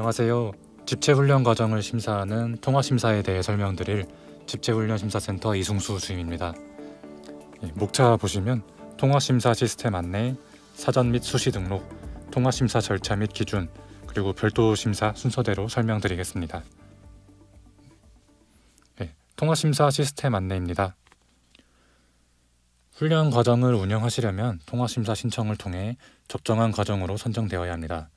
안녕하세요. 집체훈련 과정을 심사하는 통합심사에 대해 설명드릴 집체훈련심사센터 이승수 주임입니다. 목차 보시면 통합심사 시스템 안내, 사전 및 수시 등록, 통합심사 절차 및 기준, 그리고 별도 심사 순서대로 설명드리겠습니다. 통합심사 시스템 안내입니다. 훈련 과정을 운영하시려면 통합심사 신청을 통해 적정한 과정으로 선정되어야 합니다.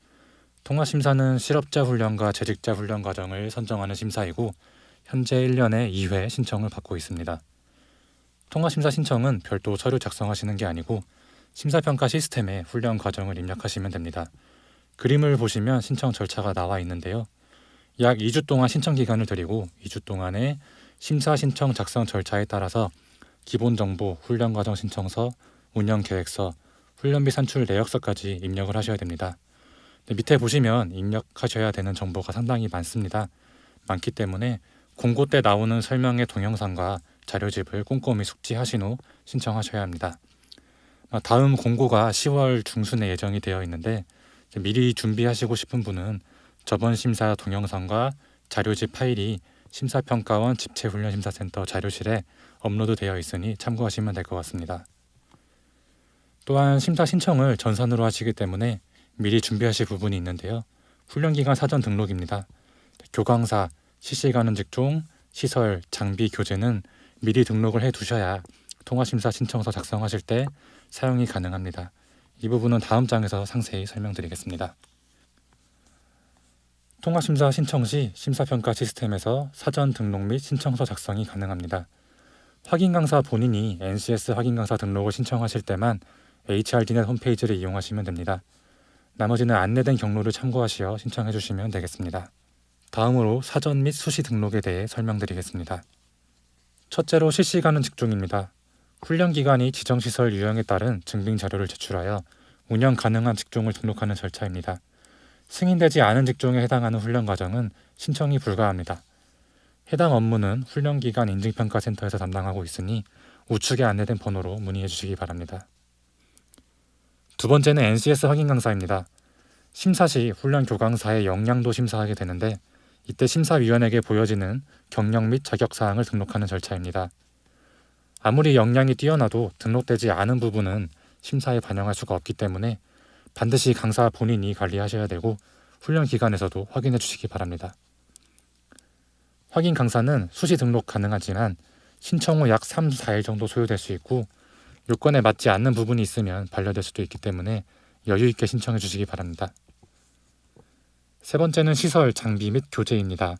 통합심사는 실업자 훈련과 재직자 훈련 과정을 선정하는 심사이고 현재 1년에 2회 신청을 받고 있습니다. 통합심사 신청은 별도 서류 작성하시는 게 아니고 심사평가 시스템에 훈련 과정을 입력하시면 됩니다. 그림을 보시면 신청 절차가 나와 있는데요. 약 2주 동안 신청 기간을 드리고 2주 동안에 심사 신청 작성 절차에 따라서 기본정보, 훈련과정 신청서, 운영계획서, 훈련비 산출 내역서까지 입력을 하셔야 됩니다. 밑에 보시면 입력하셔야 되는 정보가 상당히 많습니다. 많기 때문에 공고 때 나오는 설명의 동영상과 자료집을 꼼꼼히 숙지하신 후 신청하셔야 합니다. 다음 공고가 10월 중순에 예정이 되어 있는데 미리 준비하시고 싶은 분은 저번 심사 동영상과 자료집 파일이 심사평가원 집체훈련심사센터 자료실에 업로드 되어 있으니 참고하시면 될 것 같습니다. 또한 심사 신청을 전산으로 하시기 때문에 미리 준비하실 부분이 있는데요. 훈련기간 사전 등록입니다. 교강사, 실시가는 직종, 시설, 장비 교재는 미리 등록을 해 두셔야 통합심사 신청서 작성하실 때 사용이 가능합니다. 이 부분은 다음 장에서 상세히 설명드리겠습니다. 통합심사 신청 시 심사평가 시스템에서 사전 등록 및 신청서 작성이 가능합니다. 확인강사 본인이 NCS 확인강사 등록을 신청하실 때만 HRDnet 홈페이지를 이용하시면 됩니다. 나머지는 안내된 경로를 참고하시어 신청해 주시면 되겠습니다. 다음으로 사전 및 수시 등록에 대해 설명드리겠습니다. 첫째로 실시가는 직종입니다. 훈련기간이 지정시설 유형에 따른 증빙자료를 제출하여 운영 가능한 직종을 등록하는 절차입니다. 승인되지 않은 직종에 해당하는 훈련 과정은 신청이 불가합니다. 해당 업무는 훈련기간 인증평가센터에서 담당하고 있으니 우측에 안내된 번호로 문의해 주시기 바랍니다. 두 번째는 NCS 확인 강사입니다. 심사 시 훈련 교강사의 역량도 심사하게 되는데 이때 심사위원에게 보여지는 경력 및 자격사항을 등록하는 절차입니다. 아무리 역량이 뛰어나도 등록되지 않은 부분은 심사에 반영할 수가 없기 때문에 반드시 강사 본인이 관리하셔야 되고 훈련 기간에서도 확인해 주시기 바랍니다. 확인 강사는 수시 등록 가능하지만 신청 후 약 3, 4일 정도 소요될 수 있고 요건에 맞지 않는 부분이 있으면 반려될 수도 있기 때문에 여유 있게 신청해 주시기 바랍니다. 세 번째는 시설, 장비 및 교재입니다.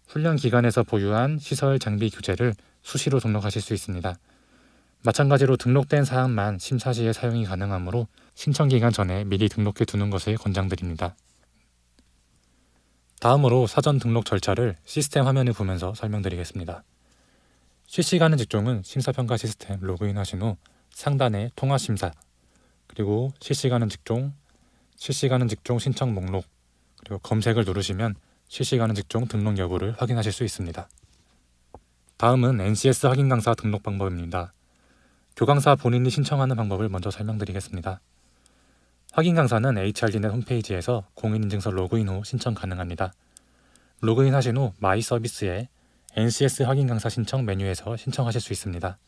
훈련 기간에서 보유한 시설, 장비, 교재를 수시로 등록하실 수 있습니다. 마찬가지로 등록된 사항만 심사 시에 사용이 가능하므로 신청 기간 전에 미리 등록해 두는 것을 권장드립니다. 다음으로 사전 등록 절차를 시스템 화면을 보면서 설명드리겠습니다. 실시가는 직종은 심사평가 시스템 로그인하신 후 상단에 통합심사, 그리고 실시가는 직종 신청 목록, 그리고 검색을 누르시면 실시가는 직종 등록 여부를 확인하실 수 있습니다. 다음은 NCS 확인 강사 등록 방법입니다. 교강사 본인이 신청하는 방법을 먼저 설명드리겠습니다. 확인 강사는 HRDnet 홈페이지에서 공인인증서 로그인 후 신청 가능합니다. 로그인 하신 후 마이 서비스에 NCS 확인 강사 신청 메뉴에서 신청하실 수 있습니다.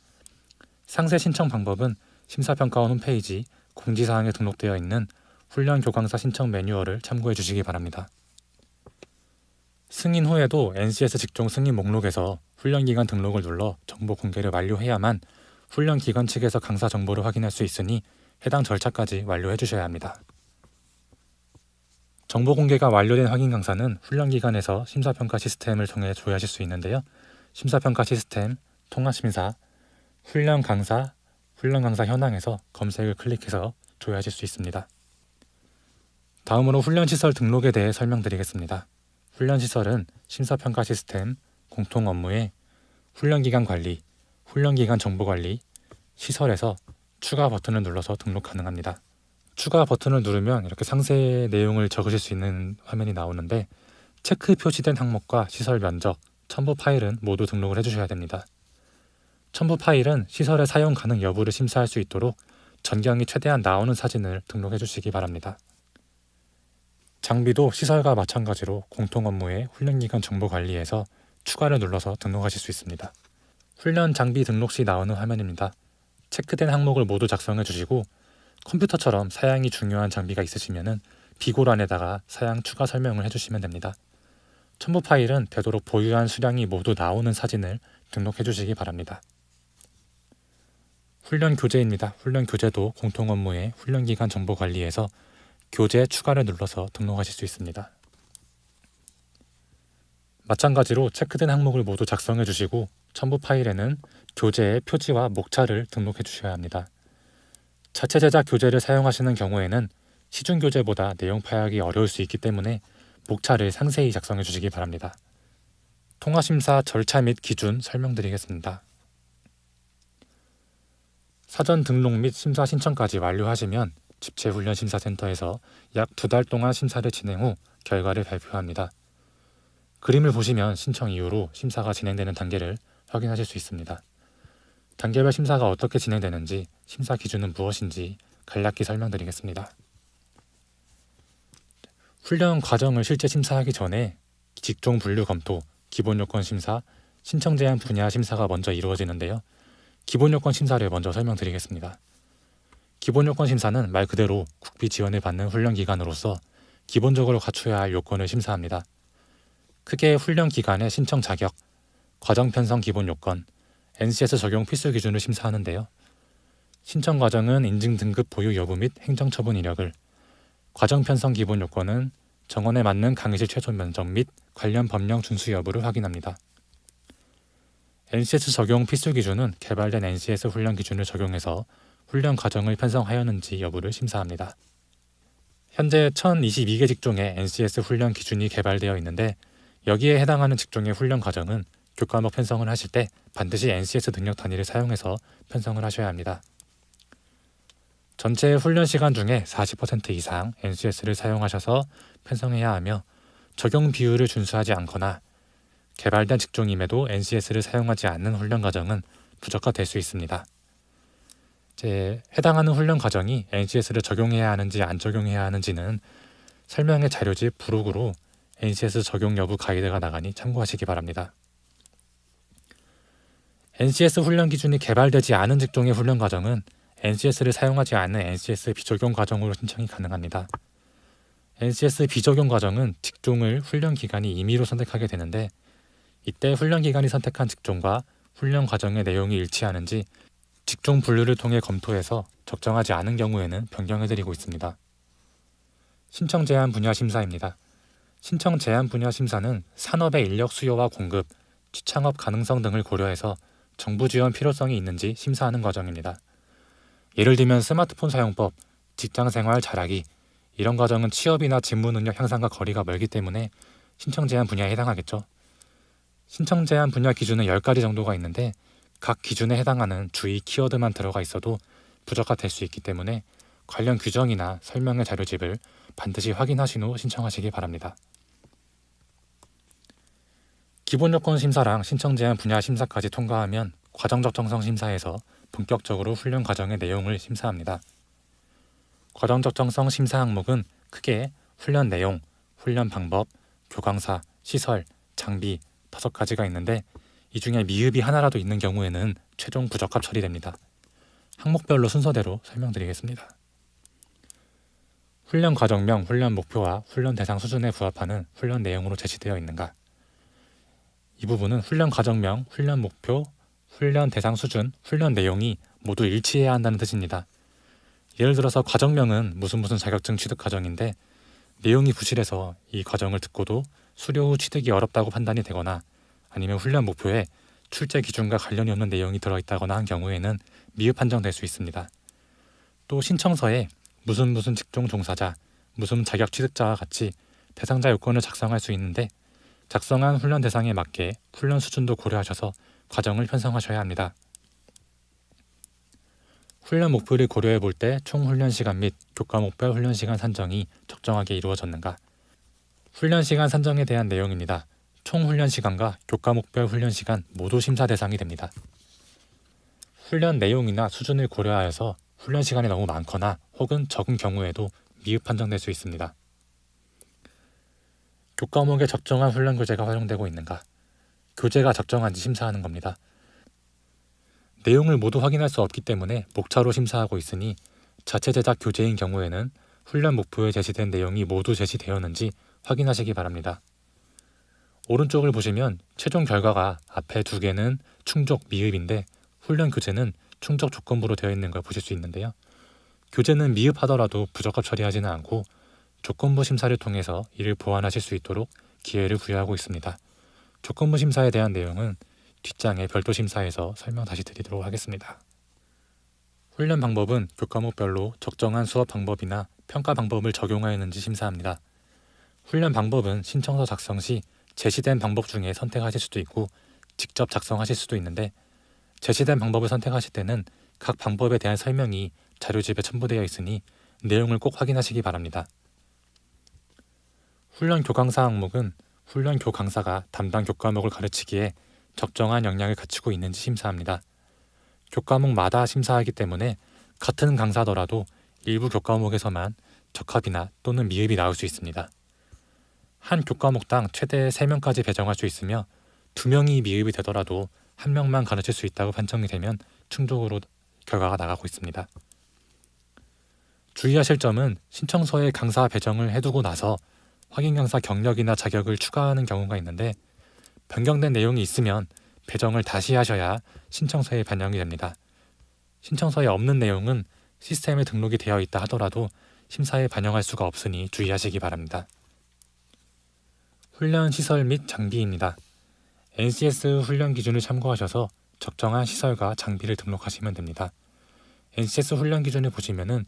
상세 신청 방법은 심사평가원 홈페이지 공지사항에 등록되어 있는 훈련 교강사 신청 매뉴얼을 참고해 주시기 바랍니다. 승인 후에도 NCS 직종 승인 목록에서 훈련기간 등록을 눌러 정보 공개를 완료해야만 훈련기관 측에서 강사 정보를 확인할 수 있으니 해당 절차까지 완료해 주셔야 합니다. 정보 공개가 완료된 확인 강사는 훈련기관에서 심사평가 시스템을 통해 조회하실 수 있는데요. 심사평가 시스템, 통합심사, 훈련 강사 현황에서 검색을 클릭해서 조회하실 수 있습니다. 다음으로 훈련시설 등록에 대해 설명드리겠습니다. 훈련시설은 심사평가 시스템, 공통 업무에 훈련기간 관리, 훈련기간 정보관리, 시설에서 추가 버튼을 눌러서 등록 가능합니다. 추가 버튼을 누르면 이렇게 상세 내용을 적으실 수 있는 화면이 나오는데 체크 표시된 항목과 시설 면적, 첨부 파일은 모두 등록을 해주셔야 됩니다. 첨부 파일은 시설의 사용 가능 여부를 심사할 수 있도록 전경이 최대한 나오는 사진을 등록해 주시기 바랍니다. 장비도 시설과 마찬가지로 공통 업무의 훈련기간 정보 관리에서 추가를 눌러서 등록하실 수 있습니다. 훈련 장비 등록 시 나오는 화면입니다. 체크된 항목을 모두 작성해 주시고 컴퓨터처럼 사양이 중요한 장비가 있으시면 비고란에다가 사양 추가 설명을 해주시면 됩니다. 첨부 파일은 되도록 보유한 수량이 모두 나오는 사진을 등록해 주시기 바랍니다. 훈련 교재입니다. 훈련 교재도 공통 업무의 훈련기간 정보 관리에서 교재 추가를 눌러서 등록하실 수 있습니다. 마찬가지로 체크된 항목을 모두 작성해 주시고 첨부 파일에는 교재의 표지와 목차를 등록해 주셔야 합니다. 자체 제작 교재를 사용하시는 경우에는 시중 교재보다 내용 파악이 어려울 수 있기 때문에 목차를 상세히 작성해 주시기 바랍니다. 통화심사 절차 및 기준 설명드리겠습니다. 사전 등록 및 심사 신청까지 완료하시면 집체훈련심사센터에서 약 2달 동안 심사를 진행 후 결과를 발표합니다. 그림을 보시면 신청 이후로 심사가 진행되는 단계를 확인하실 수 있습니다. 단계별 심사가 어떻게 진행되는지, 심사 기준은 무엇인지 간략히 설명드리겠습니다. 훈련 과정을 실제 심사하기 전에 직종 분류 검토, 기본 요건 심사, 신청 제한 분야 심사가 먼저 이루어지는데요. 기본 요건 심사를 먼저 설명드리겠습니다. 기본 요건 심사는 말 그대로 국비 지원을 받는 훈련 기관으로서 기본적으로 갖춰야 할 요건을 심사합니다. 크게 훈련 기간의 신청 자격, 과정 편성 기본 요건, NCS 적용 필수 기준을 심사하는데요. 신청 과정은 인증 등급 보유 여부 및 행정처분 이력을, 과정 편성 기본 요건은 정원에 맞는 강의실 최소 면적 및 관련 법령 준수 여부를 확인합니다. NCS 적용 필수 기준은 개발된 NCS 훈련 기준을 적용해서 훈련 과정을 편성하였는지 여부를 심사합니다. 현재 1022개 직종의 NCS 훈련 기준이 개발되어 있는데 여기에 해당하는 직종의 훈련 과정은 교과목 편성을 하실 때 반드시 NCS 능력 단위를 사용해서 편성을 하셔야 합니다. 전체 훈련 시간 중에 40% 이상 NCS를 사용하셔서 편성해야 하며 적용 비율을 준수하지 않거나 개발된 직종임에도 NCS를 사용하지 않는 훈련 과정은 부적합될 수 있습니다. 해당하는 훈련 과정이 NCS를 적용해야 하는지 안 적용해야 하는지는 설명의 자료집 부록으로 NCS 적용 여부 가이드가 나가니 참고하시기 바랍니다. NCS 훈련 기준이 개발되지 않은 직종의 훈련 과정은 NCS를 사용하지 않는 NCS 비적용 과정으로 신청이 가능합니다. NCS 비적용 과정은 직종을 훈련 기간이 임의로 선택하게 되는데 이때 훈련 기간이 선택한 직종과 훈련 과정의 내용이 일치하는지 직종 분류를 통해 검토해서 적정하지 않은 경우에는 변경해드리고 있습니다. 신청 제한 분야 심사입니다. 신청 제한 분야 심사는 산업의 인력 수요와 공급, 취창업 가능성 등을 고려해서 정부 지원 필요성이 있는지 심사하는 과정입니다. 예를 들면 스마트폰 사용법, 직장생활 잘하기 이런 과정은 취업이나 직무 능력 향상과 거리가 멀기 때문에 신청 제한 분야에 해당하겠죠. 신청 제한 분야 기준은 10가지 정도가 있는데 각 기준에 해당하는 주의 키워드만 들어가 있어도 부적합될 수 있기 때문에 관련 규정이나 설명의 자료집을 반드시 확인하신 후 신청하시기 바랍니다. 기본 요건 심사랑 신청 제한 분야 심사까지 통과하면 과정 적정성 심사에서 본격적으로 훈련 과정의 내용을 심사합니다. 과정 적정성 심사 항목은 크게 훈련 내용, 훈련 방법, 교강사, 시설, 장비 5가지가 있는데 이 중에 미흡이 하나라도 있는 경우에는 최종 부적합 처리됩니다. 항목별로 순서대로 설명드리겠습니다. 훈련 과정명, 훈련 목표와 훈련 대상 수준에 부합하는 훈련 내용으로 제시되어 있는가? 이 부분은 훈련 과정명, 훈련 목표, 훈련 대상 수준, 훈련 내용이 모두 일치해야 한다는 뜻입니다. 예를 들어서 과정명은 무슨 자격증 취득 과정인데 내용이 부실해서 이 과정을 듣고도 수료 후 취득이 어렵다고 판단이 되거나 아니면 훈련 목표에 출제 기준과 관련이 없는 내용이 들어있다거나 한 경우에는 미흡 판정될 수 있습니다. 또 신청서에 무슨 직종 종사자, 무슨 자격 취득자와 같이 대상자 요건을 작성할 수 있는데 작성한 훈련 대상에 맞게 훈련 수준도 고려하셔서 과정을 편성하셔야 합니다. 훈련 목표를 고려해 볼 때 총 훈련 시간 및 교과목별 훈련 시간 산정이 적정하게 이루어졌는가? 훈련 시간 산정에 대한 내용입니다. 총 훈련 시간과 교과목별 훈련 시간 모두 심사 대상이 됩니다. 훈련 내용이나 수준을 고려하여서 훈련 시간이 너무 많거나 혹은 적은 경우에도 미흡 판정될 수 있습니다. 교과목에 적정한 훈련 교재가 활용되고 있는가, 교재가 적정한지 심사하는 겁니다. 내용을 모두 확인할 수 없기 때문에 목차로 심사하고 있으니 자체 제작 교재인 경우에는 훈련 목표에 제시된 내용이 모두 제시되었는지 확인하시기 바랍니다. 오른쪽을 보시면 최종 결과가 앞에 2개는 충족 미흡인데 훈련 교재는 충족 조건부로 되어 있는 걸 보실 수 있는데요. 교재는 미흡하더라도 부적합 처리하지는 않고 조건부 심사를 통해서 이를 보완하실 수 있도록 기회를 부여하고 있습니다. 조건부 심사에 대한 내용은 뒷장의 별도 심사에서 설명 다시 드리도록 하겠습니다. 훈련 방법은 교과목별로 적정한 수업 방법이나 평가 방법을 적용하였는지 심사합니다. 훈련 방법은 신청서 작성 시 제시된 방법 중에 선택하실 수도 있고 직접 작성하실 수도 있는데 제시된 방법을 선택하실 때는 각 방법에 대한 설명이 자료집에 첨부되어 있으니 내용을 꼭 확인하시기 바랍니다. 훈련 교강사 항목은 훈련 교강사가 담당 교과목을 가르치기에 적정한 역량을 갖추고 있는지 심사합니다. 교과목마다 심사하기 때문에 같은 강사더라도 일부 교과목에서만 적합이나 또는 미흡이 나올 수 있습니다. 한 교과목당 최대 3명까지 배정할 수 있으며 2명이 미흡이 되더라도 1명만 가르칠 수 있다고 판정이 되면 충족으로 결과가 나가고 있습니다. 주의하실 점은 신청서에 강사 배정을 해두고 나서 확인 강사 경력이나 자격을 추가하는 경우가 있는데 변경된 내용이 있으면 배정을 다시 하셔야 신청서에 반영이 됩니다. 신청서에 없는 내용은 시스템에 등록이 되어 있다 하더라도 심사에 반영할 수가 없으니 주의하시기 바랍니다. 훈련 시설 및 장비입니다. NCS 훈련 기준을 참고하셔서 적정한 시설과 장비를 등록하시면 됩니다. NCS 훈련 기준을 보시면은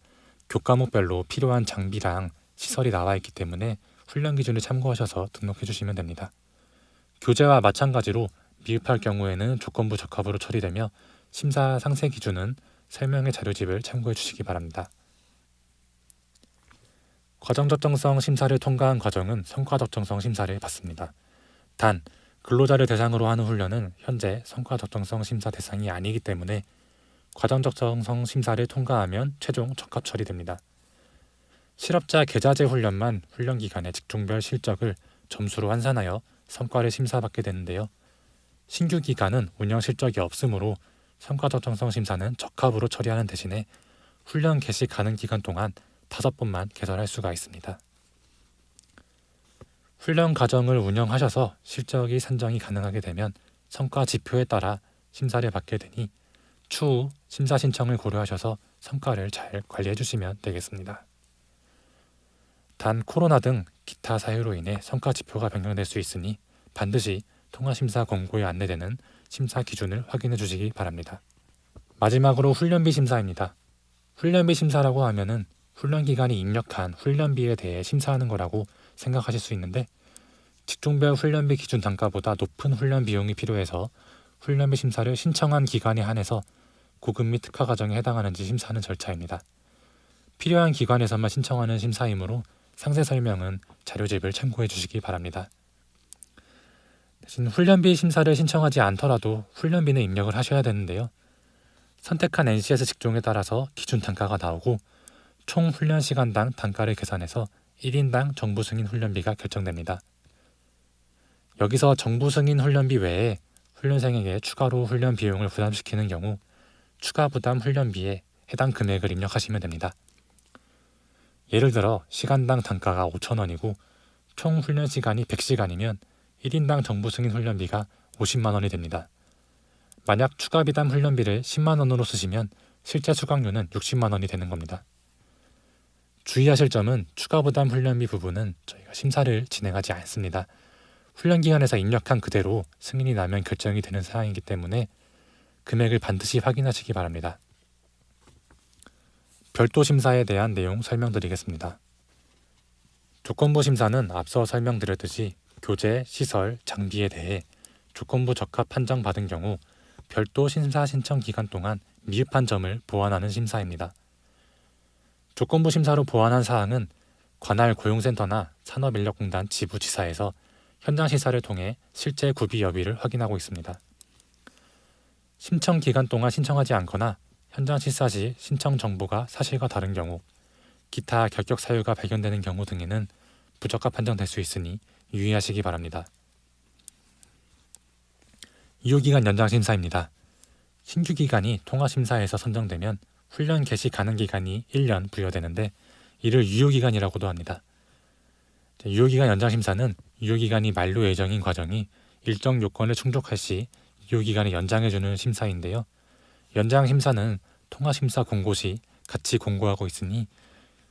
교과목별로 필요한 장비랑 시설이 나와 있기 때문에 훈련 기준을 참고하셔서 등록해 주시면 됩니다. 교재와 마찬가지로 미흡할 경우에는 조건부 적합으로 처리되며 심사 상세 기준은 설명의 자료집을 참고해 주시기 바랍니다. 과정 적정성 심사를 통과한 과정은 성과 적정성 심사를 받습니다. 단, 근로자를 대상으로 하는 훈련은 현재 성과 적정성 심사 대상이 아니기 때문에 과정 적정성 심사를 통과하면 최종 적합 처리됩니다. 실업자 계자제 훈련만 훈련 기간의 직종별 실적을 점수로 환산하여 성과를 심사받게 되는데요. 신규 기간은 운영 실적이 없으므로 성과 적정성 심사는 적합으로 처리하는 대신에 훈련 개시 가능 기간 동안 5번만 개설할 수가 있습니다. 훈련 과정을 운영하셔서 실적이 산정이 가능하게 되면 성과 지표에 따라 심사를 받게 되니 추후 심사 신청을 고려하셔서 성과를 잘 관리해 주시면 되겠습니다. 단 코로나 등 기타 사유로 인해 성과 지표가 변경될 수 있으니 반드시 통화심사 공고에 안내되는 심사 기준을 확인해 주시기 바랍니다. 마지막으로 훈련비 심사입니다. 훈련비 심사라고 하면은 훈련 기간이 입력한 훈련비에 대해 심사하는 거라고 생각하실 수 있는데 직종별 훈련비 기준 단가보다 높은 훈련 비용이 필요해서 훈련비 심사를 신청한 기간에 한해서 고급 및 특화 과정에 해당하는지 심사하는 절차입니다. 필요한 기관에서만 신청하는 심사이므로 상세 설명은 자료집을 참고해 주시기 바랍니다. 대신 훈련비 심사를 신청하지 않더라도 훈련비는 입력을 하셔야 되는데요. 선택한 NCS 직종에 따라서 기준 단가가 나오고 총 훈련 시간당 단가를 계산해서 1인당 정부 승인 훈련비가 결정됩니다. 여기서 정부 승인 훈련비 외에 훈련생에게 추가로 훈련 비용을 부담시키는 경우 추가 부담 훈련비에 해당 금액을 입력하시면 됩니다. 예를 들어 시간당 단가가 5,000원이고 총 훈련 시간이 100시간이면 1인당 정부 승인 훈련비가 50만 원이 됩니다. 만약 추가 비담 훈련비를 10만 원으로 쓰시면 실제 수강료는 60만 원이 되는 겁니다. 주의하실 점은 추가 부담 훈련비 부분은 저희가 심사를 진행하지 않습니다. 훈련기관에서 입력한 그대로 승인이 나면 결정이 되는 사항이기 때문에 금액을 반드시 확인하시기 바랍니다. 별도 심사에 대한 내용 설명드리겠습니다. 조건부 심사는 앞서 설명드렸듯이 교재, 시설, 장비에 대해 조건부 적합 판정받은 경우 별도 심사 신청 기간 동안 미흡한 점을 보완하는 심사입니다. 조건부 심사로 보완한 사항은 관할 고용센터나 산업인력공단 지부지사에서 현장 시사를 통해 실제 구비 여부를 확인하고 있습니다. 신청 기간 동안 신청하지 않거나 현장 실사 시 신청 정보가 사실과 다른 경우, 기타 결격 사유가 발견되는 경우 등에는 부적합 판정될 수 있으니 유의하시기 바랍니다. 유효기간 연장 심사입니다. 신규 기간이 통화심사에서 선정되면 훈련 개시 가능 기간이 1년 부여되는데 이를 유효기간이라고도 합니다. 유효기간 연장 심사는 유효기간이 만료 예정인 과정이 일정 요건을 충족할 시 유효기간을 연장해주는 심사인데요. 연장 심사는 통화심사 공고 시 같이 공고하고 있으니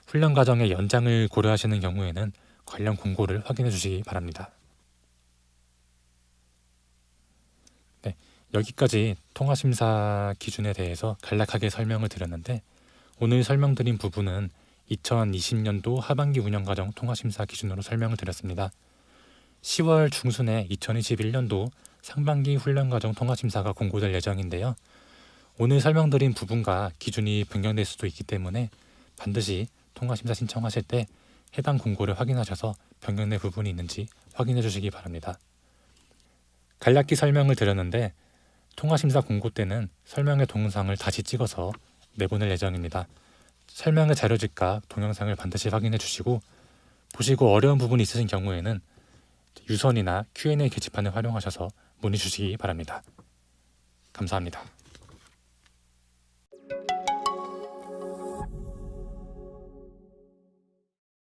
훈련 과정의 연장을 고려하시는 경우에는 관련 공고를 확인해 주시기 바랍니다. 네, 여기까지 통화심사 기준에 대해서 간략하게 설명을 드렸는데 오늘 설명드린 부분은 2020년도 하반기 운영과정 통화심사 기준으로 설명을 드렸습니다. 10월 중순에 2021년도 상반기 훈련과정 통화심사가 공고될 예정인데요. 오늘 설명드린 부분과 기준이 변경될 수도 있기 때문에 반드시 통화심사 신청하실 때 해당 공고를 확인하셔서 변경된 부분이 있는지 확인해 주시기 바랍니다. 간략히 설명을 드렸는데 통화심사 공고 때는 설명의 동영상을 다시 찍어서 내보낼 예정입니다. 설명의 자료집과 동영상을 반드시 확인해 주시고 보시고 어려운 부분이 있으신 경우에는 유선이나 Q&A 게시판을 활용하셔서 문의 주시기 바랍니다. 감사합니다.